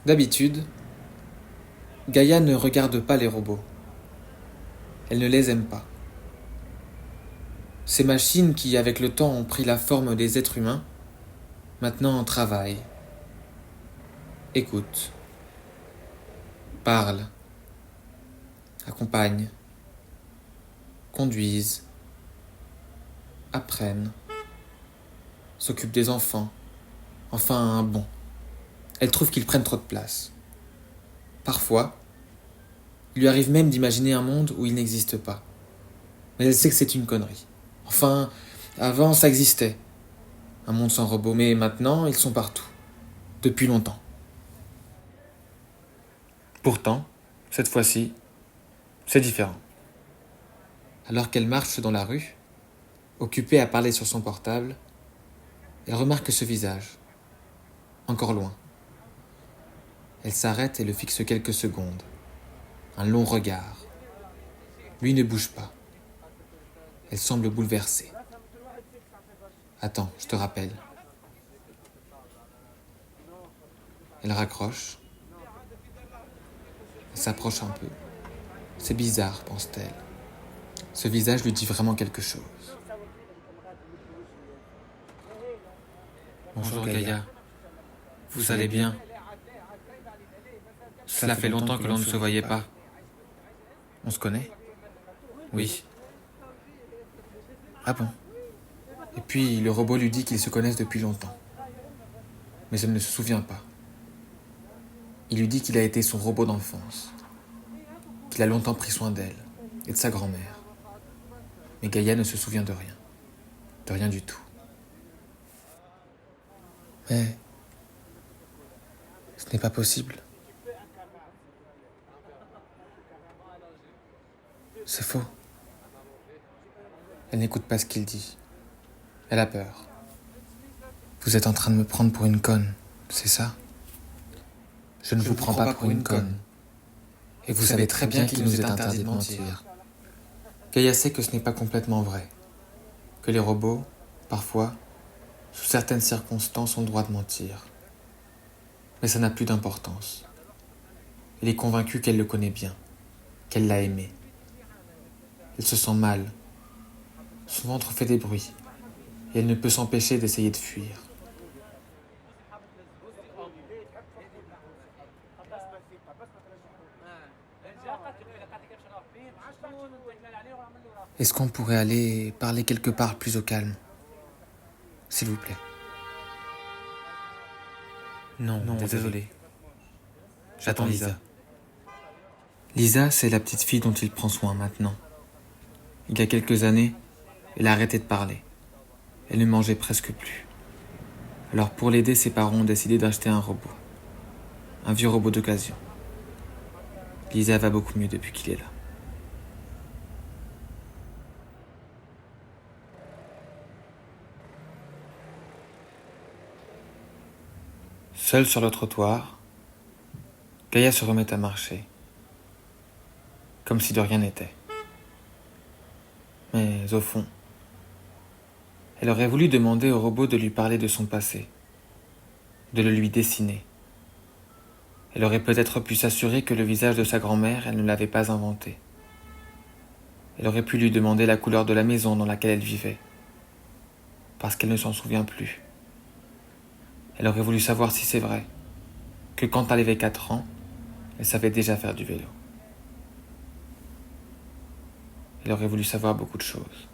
D'habitude, Gaïa ne regarde pas les robots. Elle ne les aime pas. Ces machines qui, avec le temps, ont pris la forme des êtres humains, maintenant travaillent, écoutent, parlent, accompagnent, conduisent, apprennent, s'occupent des enfants, enfin bon. Elle trouve qu'ils prennent trop de place. Parfois, il lui arrive même d'imaginer un monde où il n'existe pas. Mais elle sait que c'est une connerie. Enfin, avant ça existait. Un monde sans robots, mais maintenant ils sont partout. Depuis longtemps. Pourtant, cette fois-ci, c'est différent. Alors qu'elle marche dans la rue, occupée à parler sur son portable, elle remarque ce visage, encore loin. Elle s'arrête et le fixe quelques secondes. Un long regard. Lui ne bouge pas. Elle semble bouleversée. Attends, je te rappelle. Elle raccroche. Elle s'approche un peu. C'est bizarre, pense-t-elle. Ce visage lui dit vraiment quelque chose. Bonjour Gaïa. Vous allez bien? Cela fait longtemps que l'on ne se voyait pas. On se connaît? Oui. Ah bon? Et puis le robot lui dit qu'ils se connaissent depuis longtemps. Mais elle ne se souvient pas. Il lui dit qu'il a été son robot d'enfance, qu'il a longtemps pris soin d'elle et de sa grand-mère. Mais Gaïa ne se souvient de rien du tout. Mais ce n'est pas possible. C'est faux. Elle n'écoute pas ce qu'il dit. Elle a peur. Vous êtes en train de me prendre pour une conne, c'est ça? Je ne vous prends pas pour une conne. Et vous savez très bien qu'il nous est interdit de mentir. Gaïa sait que ce n'est pas complètement vrai. Que les robots, parfois, sous certaines circonstances, ont le droit de mentir. Mais ça n'a plus d'importance. Elle est convaincue qu'elle le connaît bien, qu'elle l'a aimé. Elle se sent mal. Son ventre fait des bruits, et elle ne peut s'empêcher d'essayer de fuir. Est-ce qu'on pourrait aller parler quelque part plus au calme? S'il vous plaît. Non, désolé. J'attends Lisa. Lisa, c'est la petite fille dont il prend soin maintenant. Il y a quelques années, elle a arrêté de parler. Elle ne mangeait presque plus. Alors pour l'aider, ses parents ont décidé d'acheter un robot. Un vieux robot d'occasion. Lisa va beaucoup mieux depuis qu'il est là. Seule sur le trottoir, Gaïa se remet à marcher. Comme si de rien n'était. Mais au fond, elle aurait voulu demander au robot de lui parler de son passé, de le lui dessiner. Elle aurait peut-être pu s'assurer que le visage de sa grand-mère, elle ne l'avait pas inventé. Elle aurait pu lui demander la couleur de la maison dans laquelle elle vivait, parce qu'elle ne s'en souvient plus. Elle aurait voulu savoir si c'est vrai, que quand elle avait 4 ans, elle savait déjà faire du vélo. Elle aurait voulu savoir beaucoup de choses.